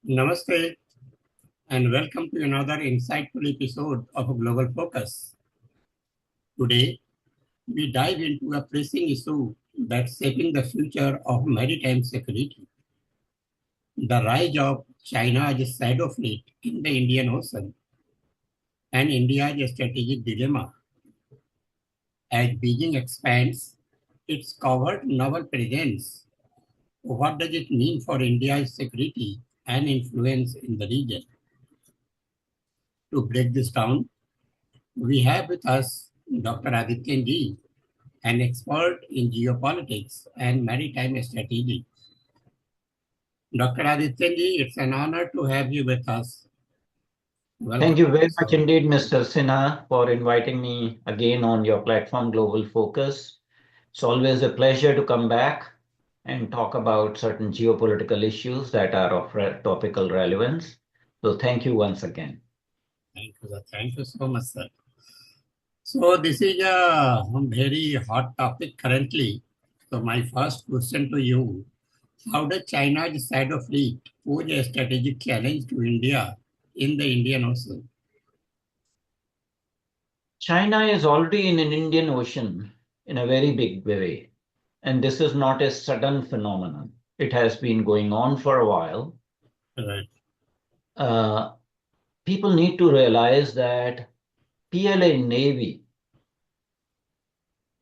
Namaste and welcome to another insightful episode of Global Focus. Today, we dive into a pressing issue that's shaping the future of maritime security, the rise of China's shadow fleet in the Indian Ocean and India's strategic dilemma. As Beijing expands its covert naval presence, what does it mean for India's security and influence in the region? To break this down, we have with us Dr. Adityanjee, an expert in geopolitics and maritime strategy. Dr. Adityanjee, it's an honor to have you with us. Thank Welcome you to very the much show. indeed, Mr. Sinha, for inviting me again on your platform, Global Focus. It's always a pleasure to come back and talk about certain geopolitical issues that are of topical relevance. So thank you once again. Thank you, sir. Thank you so much, sir. So this is a very hot topic currently. So my first question to you, how does China's shadow fleet pose a strategic challenge to India in the Indian Ocean? China is already in an Indian Ocean in a very big way, and this is not a sudden phenomenon. It has been going on for a while. Right. Uh, People need to realize that PLA Navy,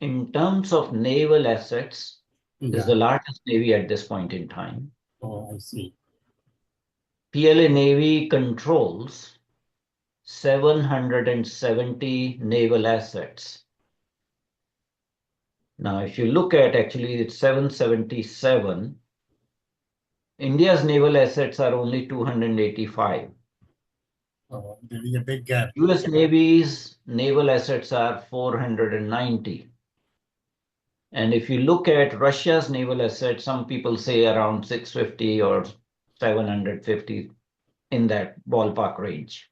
in terms of naval assets, is Yeah. the largest navy at this point in time. Oh, I see. PLA Navy controls 770 naval assets. Now, if you look at actually, it's 777. India's naval assets are only 285. Oh, there is a big gap. US Navy's naval assets are 490. And if you look at Russia's naval assets, some people say around 650 or 750 in that ballpark range.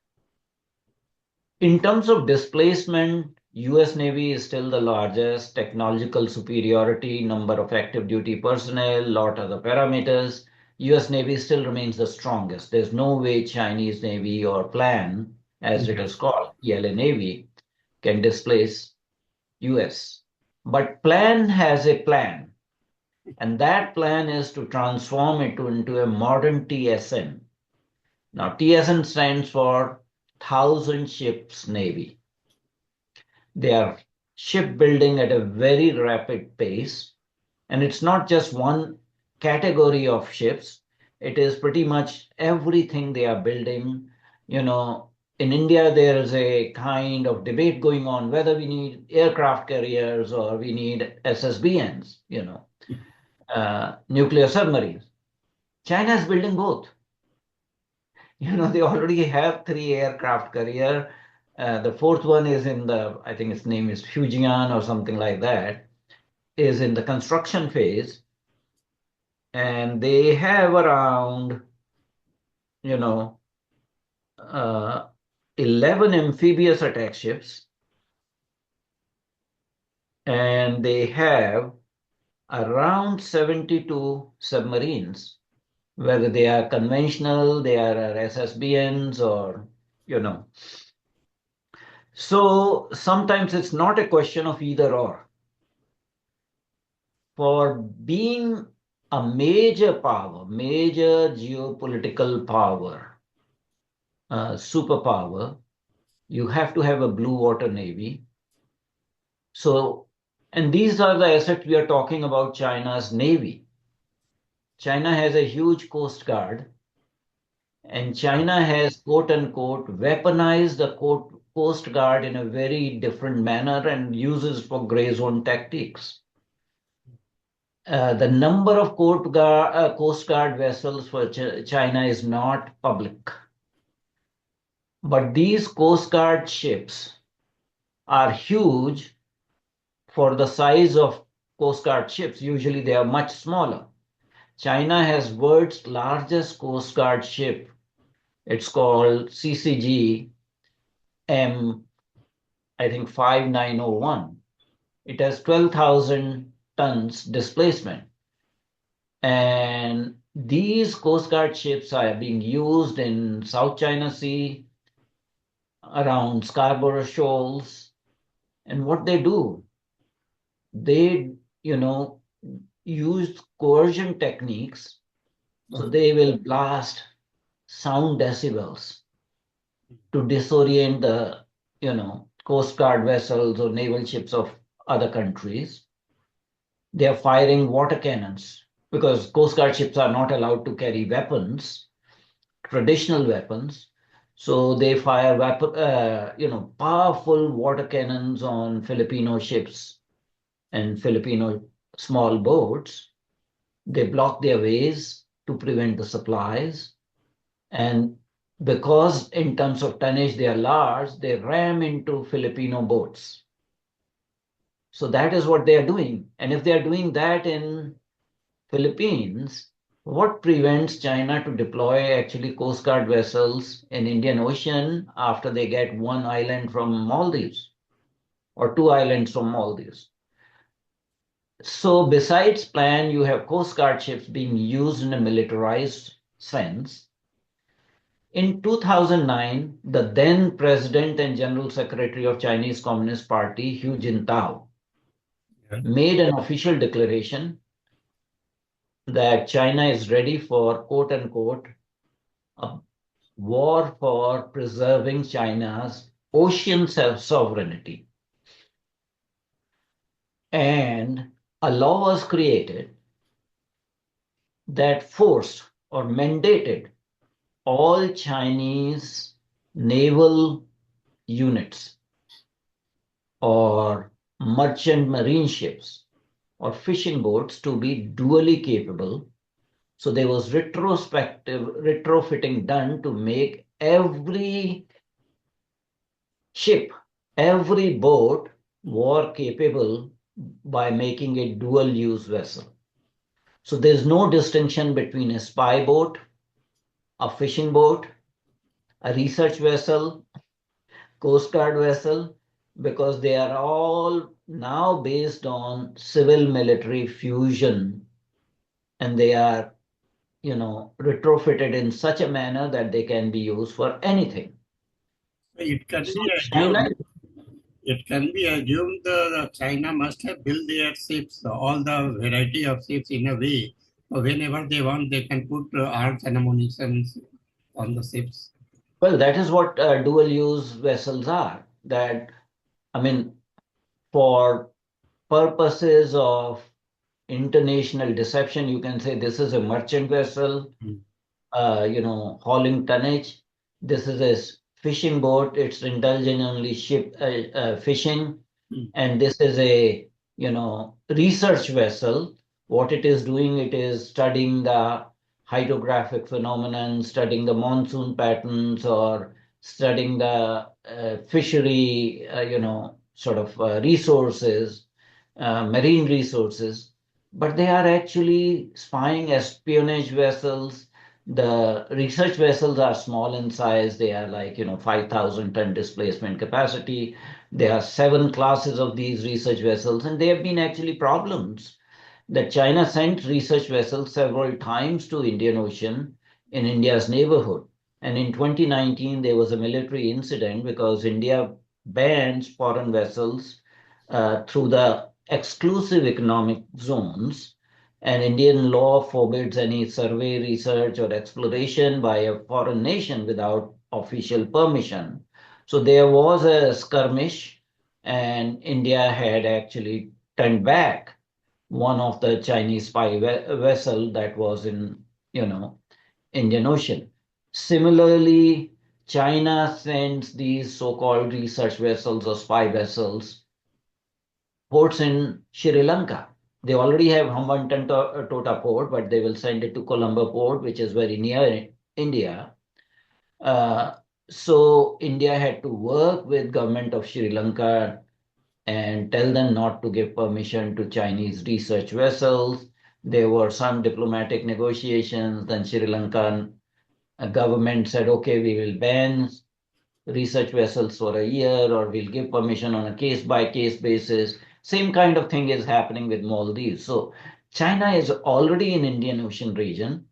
In terms of displacement, US Navy is still the largest, technological superiority, number of active duty personnel, lot other parameters. US Navy still remains the strongest. There's no way Chinese Navy or plan, as it Yeah. is called, ELA Navy, can displace US. But plan has a plan, and that plan is to transform it into a modern TSN. Now, TSN stands for Thousand Ships Navy. They are shipbuilding at a very rapid pace. And it's not just one category of ships, it is pretty much everything they are building. In India, there is a kind of debate going on whether we need aircraft carriers or we need SSBNs, nuclear submarines. China is building both. They already have three aircraft carrier. The fourth one is I think its name is Fujian or something like that, is in the construction phase. And they have around, you know, uh, 11 amphibious attack ships. And they have around 72 submarines, whether they are conventional, they are SSBNs or, you know. So sometimes it's not a question of either or. For being a major power, major geopolitical power, superpower, you have to have a blue water navy. So, and these are the assets we are talking about China's navy. China has a huge coast guard, and China has, quote unquote, weaponized the coast guard in a very different manner and uses for gray zone tactics. The number of Coast Guard vessels for China is not public. But these Coast Guard ships are huge for the size of Coast Guard ships. Usually they are much smaller. China has world's largest Coast Guard ship. It's called CCG M, I think 5901. It has 12,000 tons displacement. And These Coast Guard ships are being used in South China Sea, around Scarborough Shoals, and what they, use coercion techniques, so they will blast sound decibels to disorient the, Coast Guard vessels or naval ships of other countries. They are firing water cannons because Coast Guard ships are not allowed to carry weapons, traditional weapons. So they fire powerful water cannons on Filipino ships and Filipino small boats. They block their ways to prevent the supplies. And because in terms of tonnage they are large, they ram into Filipino boats. So that is what they are doing. And if they are doing that in Philippines, what prevents China to deploy actually Coast Guard vessels in Indian Ocean after they get one island from Maldives or two islands from Maldives? So besides plan, you have Coast Guard ships being used in a militarized sense. In 2009, the then president and general secretary of Chinese Communist Party, Hu Jintao, made an official declaration that China is ready for quote unquote a war for preserving China's ocean self-sovereignty. And a law was created that forced or mandated all Chinese naval units or merchant marine ships or fishing boats to be dually capable. So there was retrospective retrofitting done to make every ship, every boat war capable by making a dual use vessel. So there's no distinction between a spy boat, a fishing boat, a research vessel, Coast Guard vessel, because they are all now based on civil military fusion, and they are, retrofitted in such a manner that they can be used for anything. It can So be China, assumed, it can be assumed the China must have built their ships, all the variety of ships in a way. Whenever they want, they can put arms and ammunition on the ships. well, that is what dual use vessels are. That, I mean, for purposes of international deception, you can say this is a merchant vessel, Mm. hauling tonnage. This is a fishing boat. It's indulging only ship fishing, Mm. and this is a research vessel. What it is doing, it is studying the hydrographic phenomenon, studying the monsoon patterns, or studying the fishery, sort of resources, marine resources. But they are actually spying espionage vessels. The research vessels are small in size. They are like 5,000-ton displacement capacity. There are seven classes of these research vessels, and there have been actually problems that China sent research vessels several times to Indian Ocean in India's neighborhood. And in 2019, there was a military incident because India bans foreign vessels through the exclusive economic zones. And Indian law forbids any survey, research, or exploration by a foreign nation without official permission. So there was a skirmish, and India had actually turned back one of the Chinese spy vessel that was in, Indian Ocean. Similarly, China sends these so-called research vessels or spy vessels ports in Sri Lanka. They already have Hambantota port, but they will send it to Colombo port, which is very near India. Uh, so India had to work with government of Sri Lanka and tell them not to give permission to Chinese research vessels. There were some diplomatic negotiations. Then Sri Lankan government said, okay, we will ban research vessels for a year, or we'll give permission on a case by case basis. Same kind of thing is happening with Maldives. So China is already in Indian Ocean region,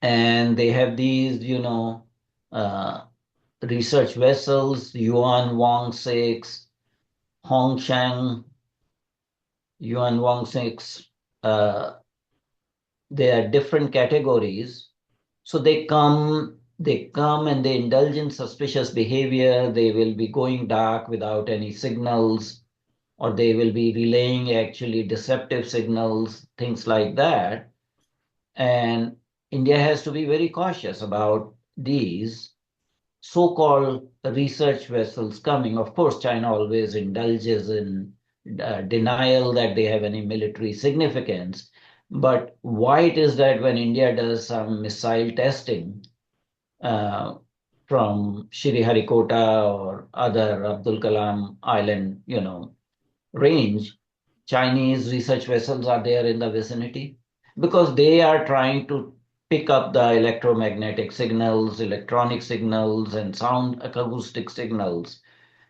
and they have these, uh, research vessels, Yuan Wang 6, Hongshan Yuan Wang 6. Uh, they are different categories. So they come and they indulge in suspicious behavior. They will be going dark without any signals, or they will be relaying actually deceptive signals, things like that. And India has to be very cautious about these so-called research vessels coming. Of course, China always indulges in denial that they have any military significance. But why it is that when India does some missile testing uh, from Sriharikota or other Abdul Kalam Island, range, Chinese research vessels are there in the vicinity because they are trying to pick up the electromagnetic signals, electronic signals, and sound acoustic signals,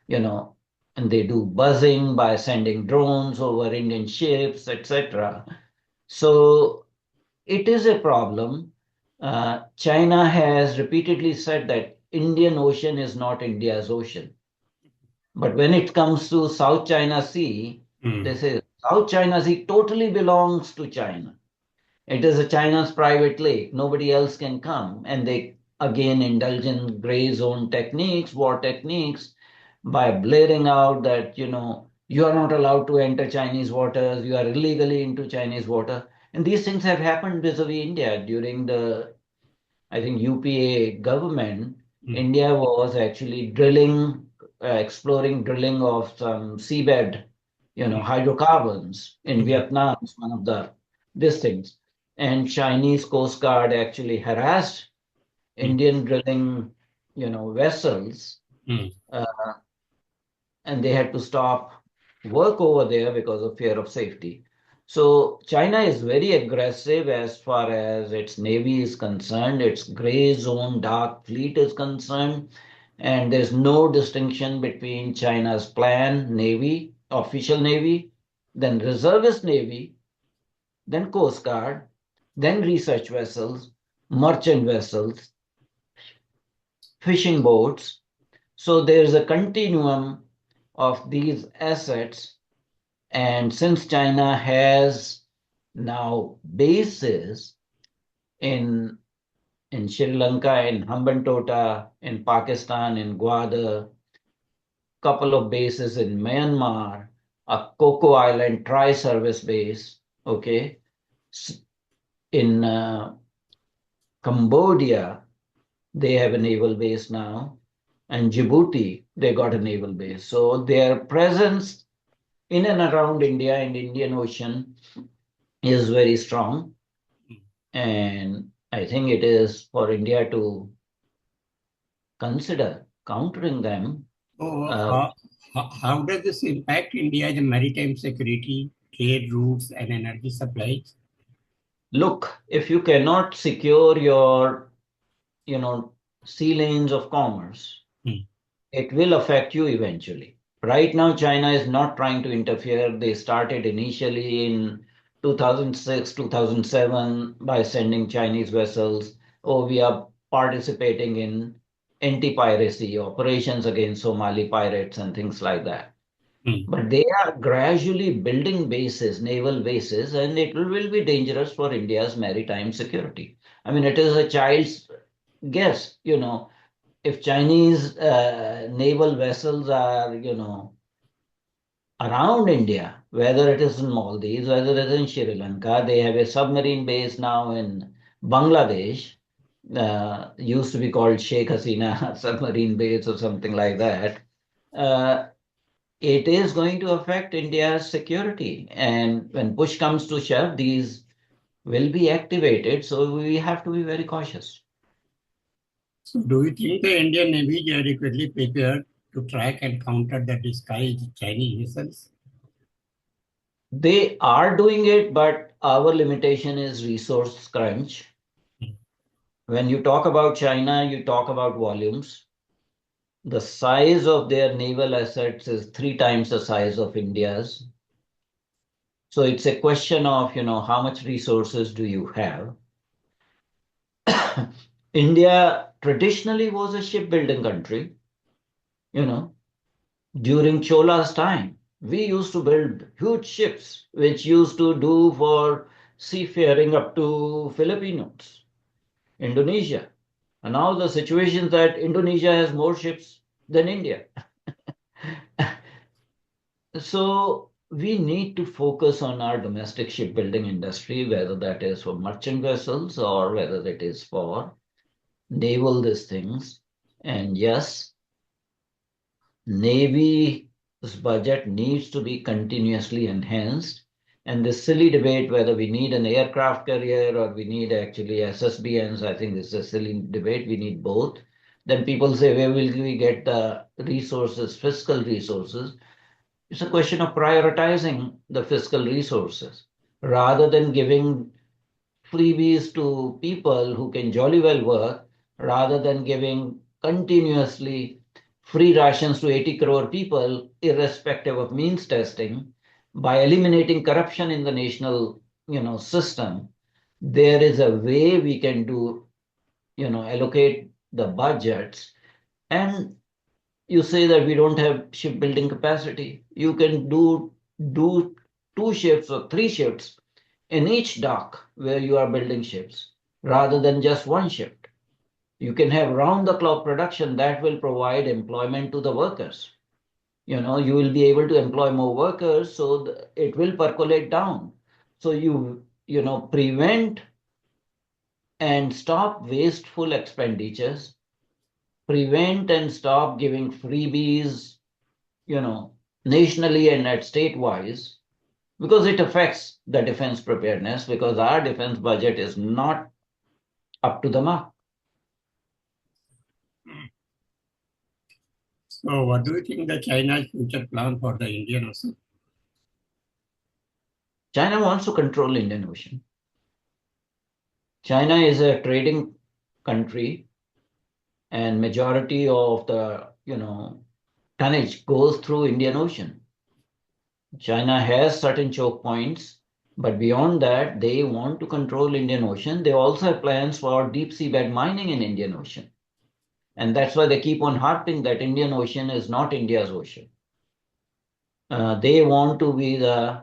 you know, and they do buzzing by sending drones over Indian ships, etc. So it is a problem. China has repeatedly said that Indian Ocean is not India's ocean. But when it comes to South China Sea, they Hmm. say South China Sea totally belongs to China. It is a China's private lake. Nobody else can come. And they again indulge in gray zone techniques, war techniques, by blaring out that, you are not allowed to enter Chinese waters, you are illegally into Chinese water. And these things have happened vis-a-vis India during the, I think, UPA government. Hmm. India was actually drilling, exploring drilling of some seabed, hydrocarbons in Hmm. Vietnam is one of the these things. And Chinese Coast Guard actually harassed Hmm. Indian drilling, vessels, Hmm. uh, and they had to stop work over there because of fear of safety. So China is very aggressive as far as its navy is concerned, its gray zone dark fleet is concerned, and there's no distinction between China's plan navy, official navy, then reservist navy, then coast guard, then research vessels, merchant vessels, fishing boats. So there's a continuum of these assets. And since China has now bases in Sri Lanka, in Hambantota, in Pakistan, in Gwadar, couple of bases in Myanmar, a Coco Island tri-service base, okay, in Cambodia, they have a naval base now, and Djibouti, they got a naval base. So their presence in and around India and Indian Ocean is very strong. And I think it is for India to consider countering them. So, Uh, how does this impact India's maritime security, trade routes, and energy supplies? Look, if you cannot secure your, you know, sea lanes of commerce, Hmm. it will affect you eventually. Right now, China is not trying to interfere. They started initially in 2006, 2007 by sending Chinese vessels. Oh, we are participating in anti-piracy operations against Somali pirates and things like that. Hmm. But they are gradually building bases, naval bases, and it will be dangerous for India's maritime security. I mean, it is a child's guess, if Chinese naval vessels are, around India, whether it is in Maldives, whether it is in Sri Lanka, they have a submarine base now in Bangladesh, used to be called Sheikh Hasina submarine base or something like that. Uh, it is going to affect India's security. And when push comes to shove, these will be activated. So we have to be very cautious. So, do you think the Indian Navy is adequately prepared to track and counter the disguised Chinese vessels? They are doing it, but our limitation is resource crunch. When you talk about China, you talk about volumes. The size of their naval assets is three times the size of India's. So it's a question of, how much resources do you have? India traditionally was a shipbuilding country, you know, during Chola's time. We used to build huge ships, which used to do for seafaring up to Filipinos, Indonesia. And now the situation is that Indonesia has more ships than India. So we need to focus on our domestic shipbuilding industry, whether that is for merchant vessels or whether it is for naval these things. And yes, Navy's budget needs to be continuously enhanced. And this silly debate whether we need an aircraft carrier or we need actually SSBNs, I think this is a silly debate. We need both. Then people say, where will we get the resources, fiscal resources? It's a question of prioritizing the fiscal resources rather than giving freebies to people who can jolly well work, rather than giving continuously free rations to 80 crore people, irrespective of means testing. By eliminating corruption in the national, system, there is a way we can do, allocate the budgets. And you say that we don't have shipbuilding capacity. You can do two shifts or three shifts in each dock where you are building ships rather than just one shift. You can have round the clock production that will provide employment to the workers. You will be able to employ more workers, so it will percolate down. So prevent and stop wasteful expenditures, prevent and stop giving freebies, nationally and at state-wise, because it affects the defense preparedness, because our defense budget is not up to the mark. So what do you think the China's future plan for the Indian Ocean? China wants to control Indian Ocean. China is a trading country, and majority of the tonnage goes through Indian Ocean. China has certain choke points, but beyond that, they want to control Indian Ocean. They also have plans for deep seabed mining in Indian Ocean. And that's why they keep on harping that Indian Ocean is not India's ocean. They want to be the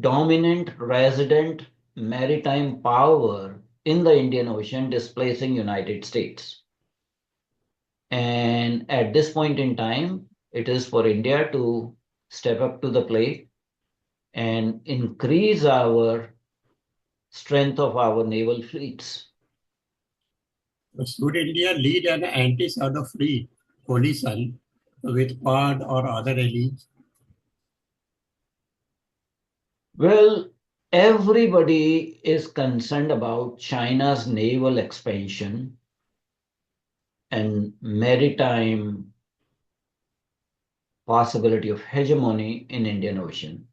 dominant resident maritime power in the Indian Ocean, displacing United States. And at this point in time, it is for India to step up to the plate and increase our strength of our naval fleets. So should India lead an anti-shadow free coalition with Quad or other allies? Well, everybody is concerned about China's naval expansion and maritime possibility of hegemony in Indian Ocean.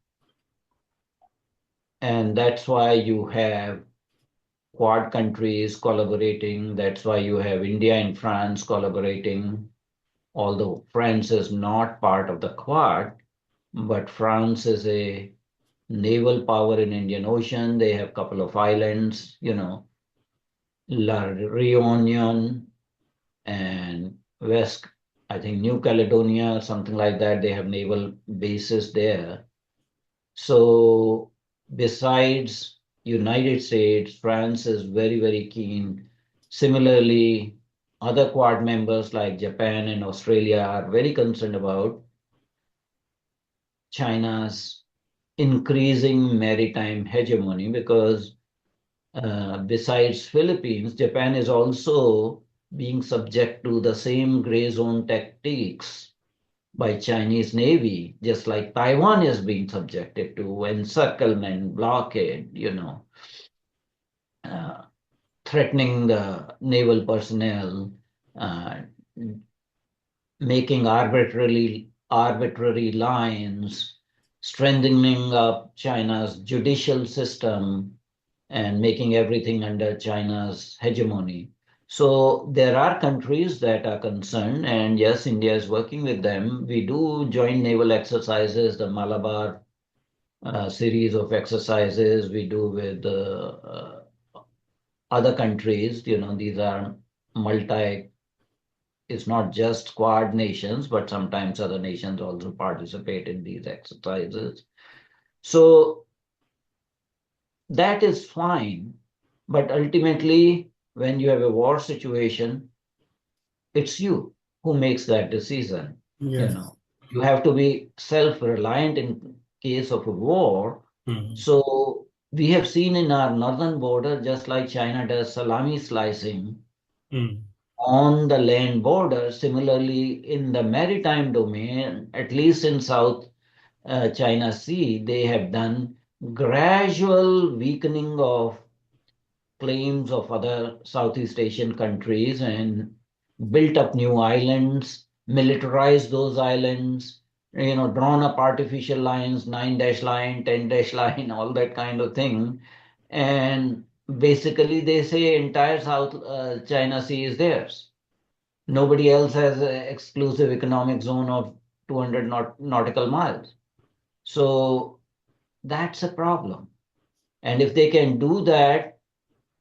And that's why you have Quad countries collaborating. That's why you have India and France collaborating. Although France is not part of the Quad, but France is a naval power in Indian Ocean. They have a couple of islands, La Réunion and West, I think New Caledonia, something like that. They have naval bases there. So besides United States, France is very, very keen. Similarly, other Quad members like Japan and Australia are very concerned about China's increasing maritime hegemony, because besides Philippines, Japan is also being subject to the same gray zone tactics by Chinese Navy, just like Taiwan is being subjected to encirclement, blockade, uh, threatening the naval personnel, uh, making arbitrary lines, strengthening up China's judicial system, and making everything under China's hegemony. So there are countries that are concerned, and yes, India is working with them. We do joint naval exercises, the Malabar series of exercises we do with other countries. These are multi, it's not just Quad nations, but sometimes other nations also participate in these exercises. So that is fine. But ultimately, when you have a war situation, it's you who makes that decision. Yes. You have to be self-reliant in case of a war. Mm. So we have seen in our northern border, just like China does salami slicing Mm. on the land border, similarly in the maritime domain, at least in South China Sea, they have done gradual weakening of claims of other Southeast Asian countries and built up new islands, militarized those islands, drawn up artificial lines, 9 dash line, 10 dash line, all that kind of thing. And basically, they say entire South China Sea is theirs. Nobody else has an exclusive economic zone of 200 nautical miles. So that's a problem. And if they can do that,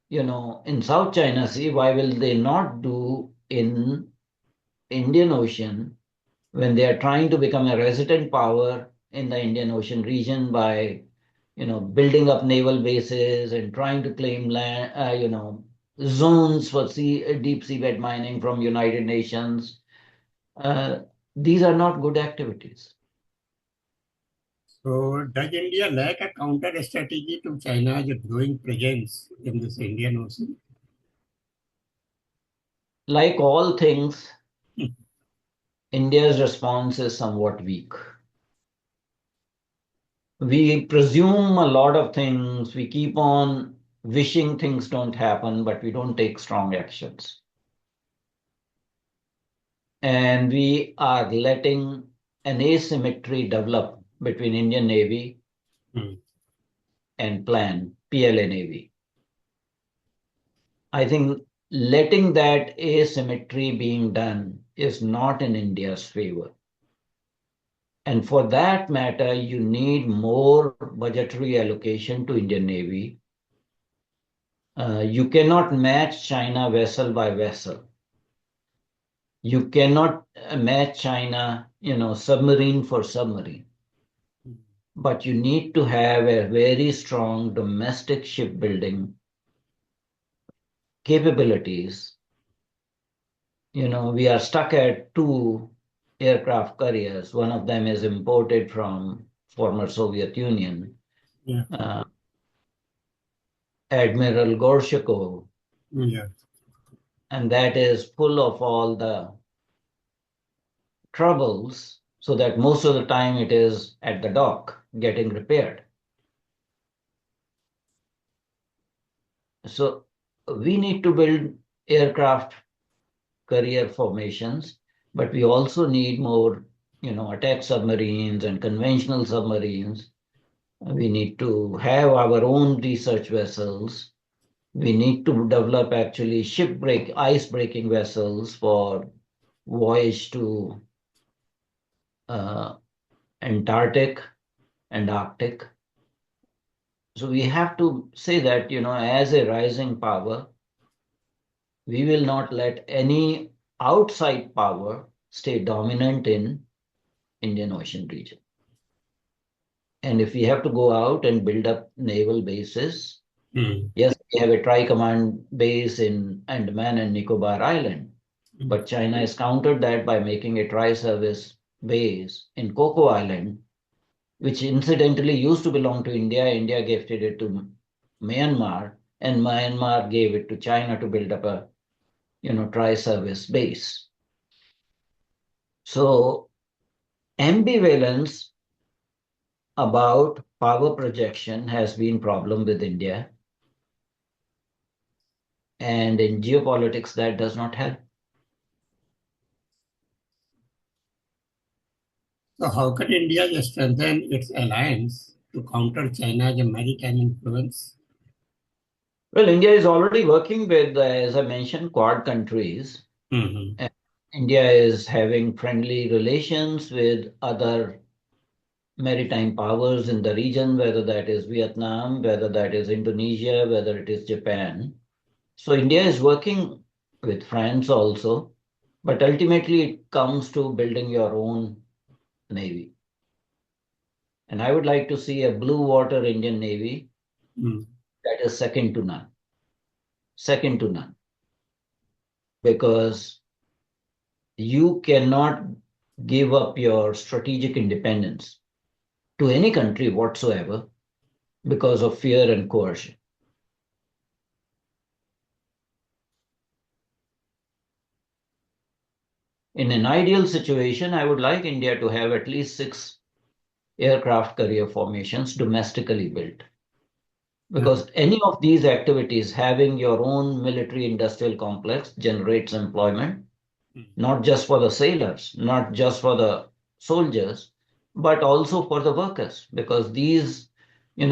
in South China Sea, why will they not do in Indian Ocean when they are trying to become a resident power in the Indian Ocean region by, building up naval bases and trying to claim land, zones for deep seabed mining from United Nations. Uh, these are not good activities. So, does India lack a counter strategy to China's growing presence in this Indian Ocean? Like all things, Hmm. India's response is somewhat weak. We presume a lot of things. We keep on wishing things don't happen, but we don't take strong actions. And we are letting an asymmetry develop between Indian Navy Hmm. and PLA Navy. I think letting that asymmetry being done is not in India's favor. And for that matter, you need more budgetary allocation to Indian Navy. You cannot match China vessel by vessel. You cannot match China, submarine for submarine. But you need to have a very strong domestic shipbuilding capabilities. We are stuck at two aircraft carriers. One of them is imported from former Soviet Union, Yeah. uh, Admiral Gorshakov, Yeah. and that is full of all the troubles, so that most of the time it is at the dock getting repaired. So we need to build aircraft carrier formations, but we also need more, attack submarines and conventional submarines. We need to have our own research vessels. We need to develop actually ice breaking vessels for voyage to uh, Antarctic and Arctic. So we have to say that, as a rising power, we will not let any outside power stay dominant in Indian Ocean region. And if we have to go out and build up naval bases, Hmm. yes, we have a tri-command base in Andaman and Nicobar Island, Hmm. but China has countered that by making a tri-service base in Coco Island, which incidentally used to belong to India. India gifted it to Myanmar, and Myanmar gave it to China to build up a tri-service base. So ambivalence about power projection has been problem with India, and in geopolitics that does not help. So, how can India strengthen its alliance to counter China's maritime influence? Well, India is already working with, as I mentioned, Quad countries. Hmm. And India is having friendly relations with other maritime powers in the region, whether that is Vietnam, whether that is Indonesia, whether it is Japan. So India is working with France also, but ultimately it comes to building your own navy. And I would like to see a blue water Indian Navy Mm. that is second to none. Second to none. Because you cannot give up your strategic independence to any country whatsoever because of fear and coercion. In an ideal situation, I would like India to have at least 6 aircraft carrier formations domestically built. Because any of these activities, having your own military industrial complex, generates employment, Mm. not just for the sailors, not just for the soldiers, but also for the workers, because these,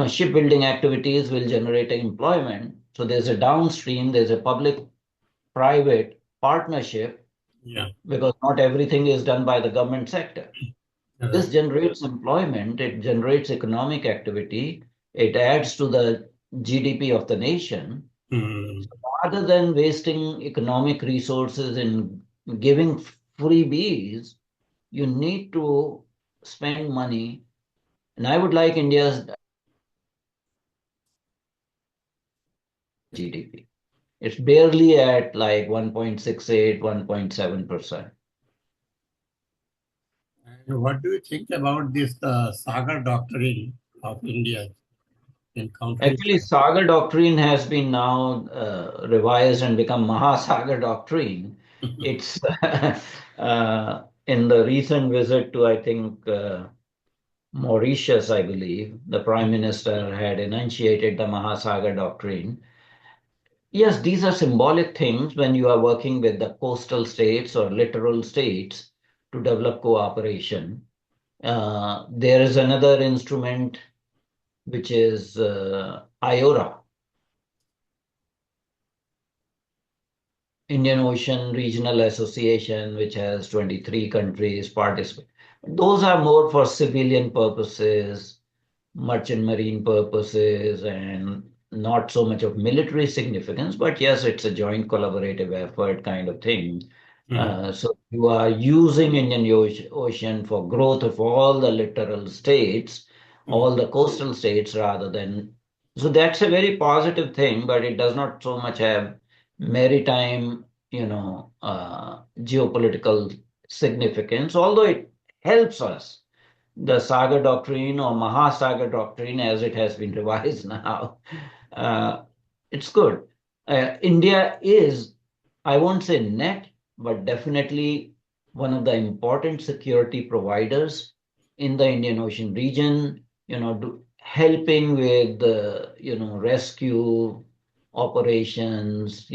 shipbuilding activities will generate employment. So there's a downstream, there's a public-private partnership, Yeah. because not everything is done by the government sector. This Right. generates employment, it generates economic activity, it adds to the GDP of the nation. Mm. So rather than wasting economic resources in giving freebies, you need to spend money. And I would like India's GDP. It's barely at like 1.68, 1.7%. And what do you think about this Sagar doctrine of India in countering Actually, China? Sagar doctrine has been now revised and become Mahasagar doctrine. It's in the recent visit to, I think, Mauritius, I believe, the Prime Minister had enunciated the Mahasagar doctrine. Yes, these are symbolic things when you are working with the coastal states or littoral states to develop cooperation. There is another instrument which is IORA, Indian Ocean Regional Association, which has 23 countries participate. Those are more for civilian purposes, merchant marine purposes, and not so much of military significance. But yes, it's a joint collaborative effort kind of thing. Mm. So you are using Ocean for growth of all the littoral states, Mm. all the coastal states, rather than. So that's a very positive thing, but it does not so much have maritime, geopolitical significance, although it helps us. The Saga doctrine or Mahasagar doctrine, as it has been revised now, uh, it's good. India is, I won't say net, but definitely one of the important security providers in the Indian Ocean region, helping with the, rescue operations,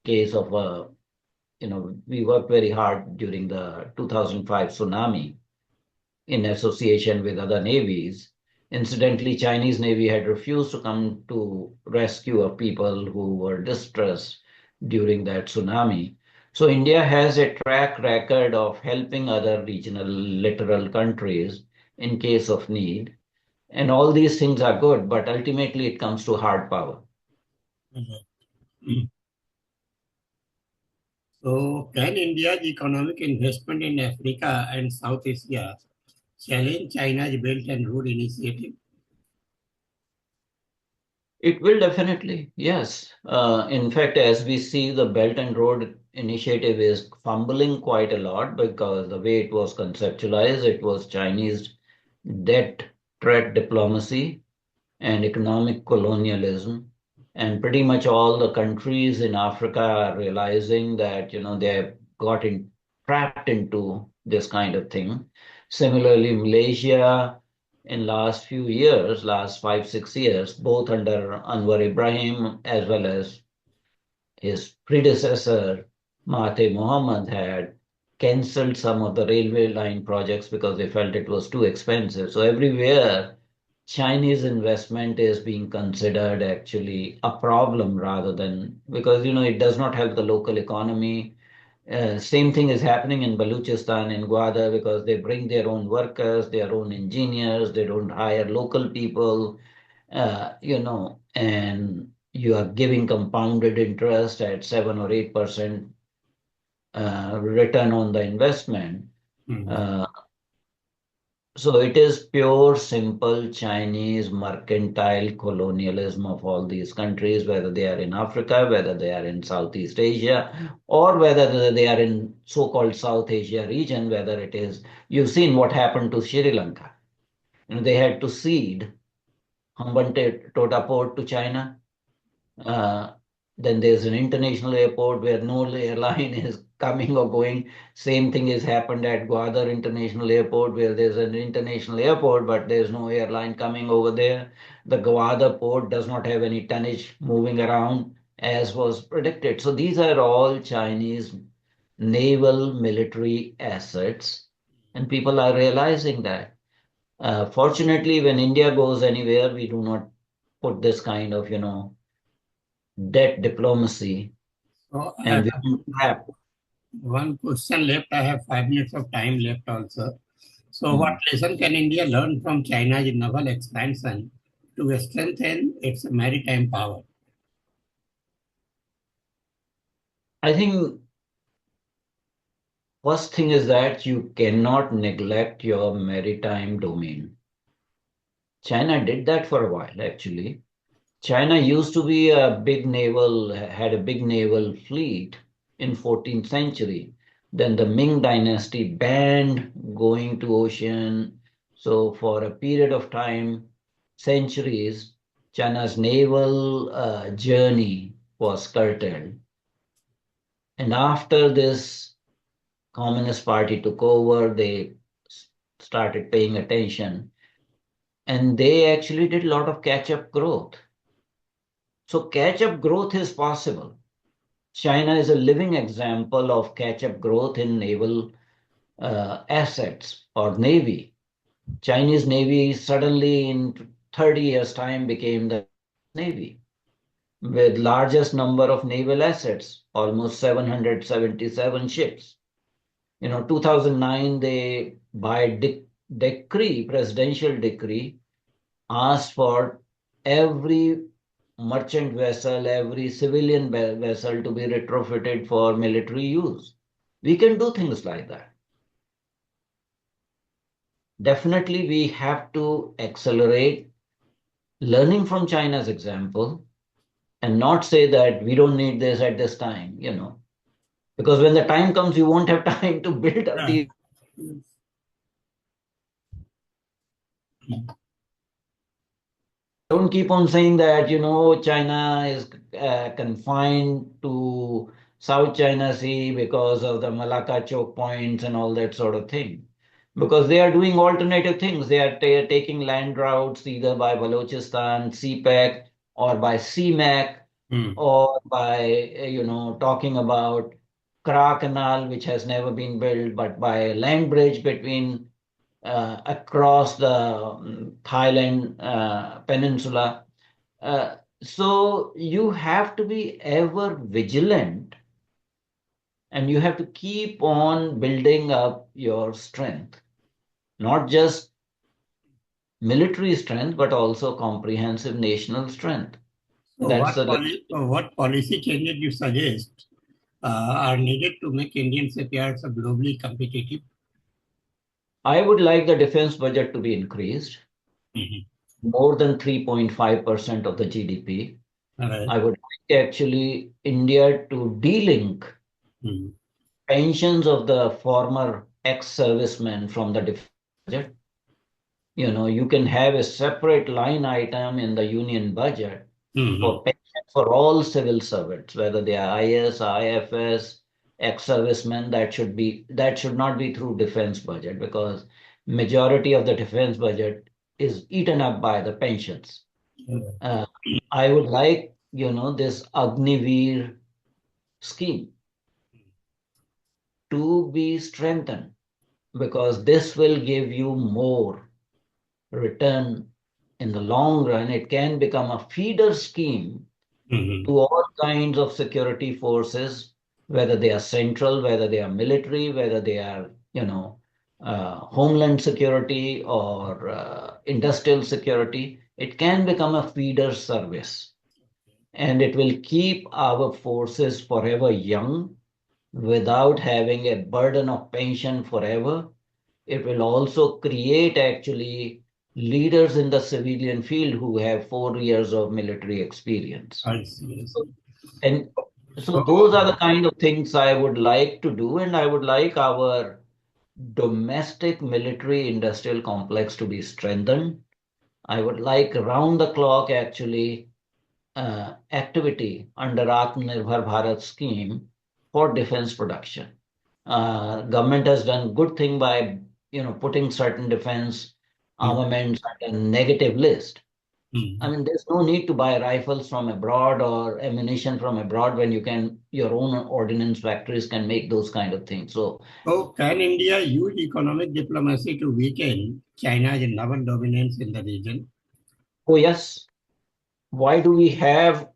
case of we worked very hard during the 2005 tsunami in association with other navies. Incidentally, Chinese Navy had refused to come to rescue of people who were distressed during that tsunami. So India has a track record of helping other regional littoral countries in case of need. And all these things are good, but ultimately it comes to hard power. Mhm. Mm. So, can India's economic investment in Africa and South Asia challenge China's Belt and Road Initiative? It will definitely, yes. In fact, as we see, the Belt and Road Initiative is fumbling quite a lot because the way it was conceptualized, it was Chinese debt threat diplomacy and economic colonialism. And pretty much all the countries in Africa are realizing that, they've trapped into this kind of thing. Similarly, Malaysia in last few years, last 5, 6 years, both under Anwar Ibrahim as well as his predecessor, Mahathir Mohamad, had cancelled some of the railway line projects because they felt it was too expensive. So everywhere, Chinese investment is being considered actually a problem rather than because it does not help the local economy. Same thing is happening in Balochistan, in Gwadar, because they bring their own workers, their own engineers, they don't hire local people, and you are giving compounded interest at 7 or 8% return on the investment. Mhm. Uh, so it is pure, simple Chinese mercantile colonialism of all these countries, whether they are in Africa, whether they are in Southeast Asia, or whether they are in so-called South Asia region, whether it is, you've seen what happened to Sri Lanka. They had to cede Hambantota port to China. Uh, then there's an international airport where no airline is coming or going. Same thing has happened at Gwadar International Airport, where there's an international airport, but there's no airline coming over there. The Gwadar port does not have any tonnage moving around as was predicted. So these are all Chinese naval military assets, and people are realizing that. Fortunately, when India goes anywhere, we do not put this kind of, debt diplomacy, So I and we have don't have. one question left. I have 5 minutes of time left also. So what Mm. lesson can India learn from China's naval expansion to strengthen its maritime power? I think first thing is that you cannot neglect your maritime domain. China did that for a while, actually. China used to be had a big naval fleet in 14th century. Then the Ming dynasty banned going to ocean. So for a period of time, centuries, China's naval journey was curtailed. And after this Communist Party took over, they started paying attention, and they actually did a lot of catch-up growth. So catch-up growth is possible. China is a living example of catch-up growth in naval assets or navy. Chinese navy suddenly in 30 years time became the navy with largest number of naval assets, almost 777 ships. 2009 they by decree, presidential decree, asked for every merchant vessel, every civilian vessel to be retrofitted for military use. We can do things like that. Definitely, we have to accelerate learning from China's example and not say that we don't need this at this time. Because when the time comes, you won't have time to build up Yeah. these. Don't keep on saying that, China is confined to South China Sea because of the Malacca choke points and all that sort of thing. Because they are doing alternative things. They are taking land routes either by Balochistan, CPEC, or by CMAC, Hmm. or by, talking about Kra Canal, which has never been built, but by a land bridge between across the Thailand peninsula. So you have to be ever vigilant, and you have to keep on building up your strength, not just military strength, but also comprehensive national strength. So That's the what policy changes you suggest are needed to make Indian shipyards globally competitive? I would like the defense budget to be increased Mhm. more than 3.5% of the GDP. All right. I would like actually India to delink Mhm. pensions of the former ex-servicemen from the defense budget. You can have a separate line item in the union budget Mhm. for pension for all civil servants, whether they are IS, IFS, ex-servicemen. That should not be through defense budget, because majority of the defense budget is eaten up by the pensions. Uh, I would like, this Agniveer scheme to be strengthened, because this will give you more return in the long run. It can become a feeder scheme Mhm. to all kinds of security forces, whether they are central, whether they are military, whether they are, homeland security or industrial security. It can become a feeder service, and it will keep our forces forever young without having a burden of pension forever. It will also create actually leaders in the civilian field who have 4 years of military experience. I see. And so those So, are the kind of things I would like to do, and I would like our domestic military industrial complex to be strengthened. I would like round the clock actually activity under Atmanirbhar Bharat scheme for defense production. Government has done good thing by putting certain defense mm, armaments at a negative list. I mm. mean, there's no need to buy rifles from abroad or ammunition from abroad when your own ordnance factories can make those kind of things. So, So can India use economic diplomacy to weaken China's naval dominance in the region? oh yes, why do we have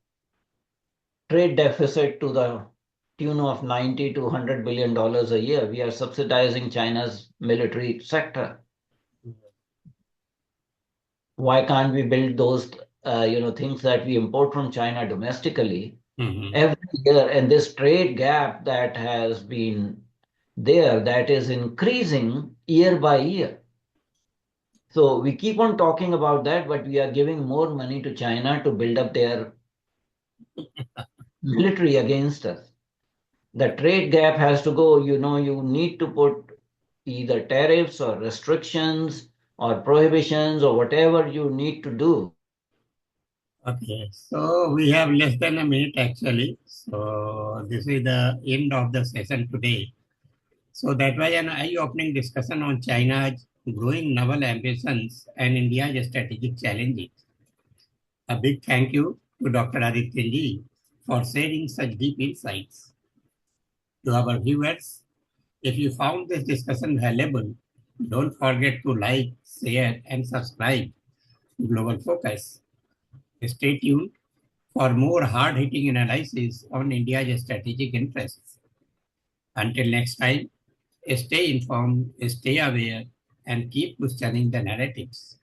trade deficit to the tune of 90 to $100 billion a year? We are subsidizing China's military sector. Why can't we build those, things that we import from China domestically Mhm. every year? And this trade gap that has been there, that is increasing year by year. So we keep on talking about that, but we are giving more money to China to build up their military against us. The trade gap has to go. You need to put either tariffs or restrictions or prohibitions or whatever you need to do. Okay, so we have less than a minute actually. So this is the end of the session today. So that was an eye-opening discussion on China's growing naval ambitions and India's strategic challenges. A big thank you to Dr. Adityanjee for sharing such deep insights. To our viewers, if you found this discussion valuable, don't forget to like, share, and subscribe to Global Focus. Stay tuned for more hard-hitting analysis on India's strategic interests. Until next time, stay informed, stay aware, and keep questioning the narratives.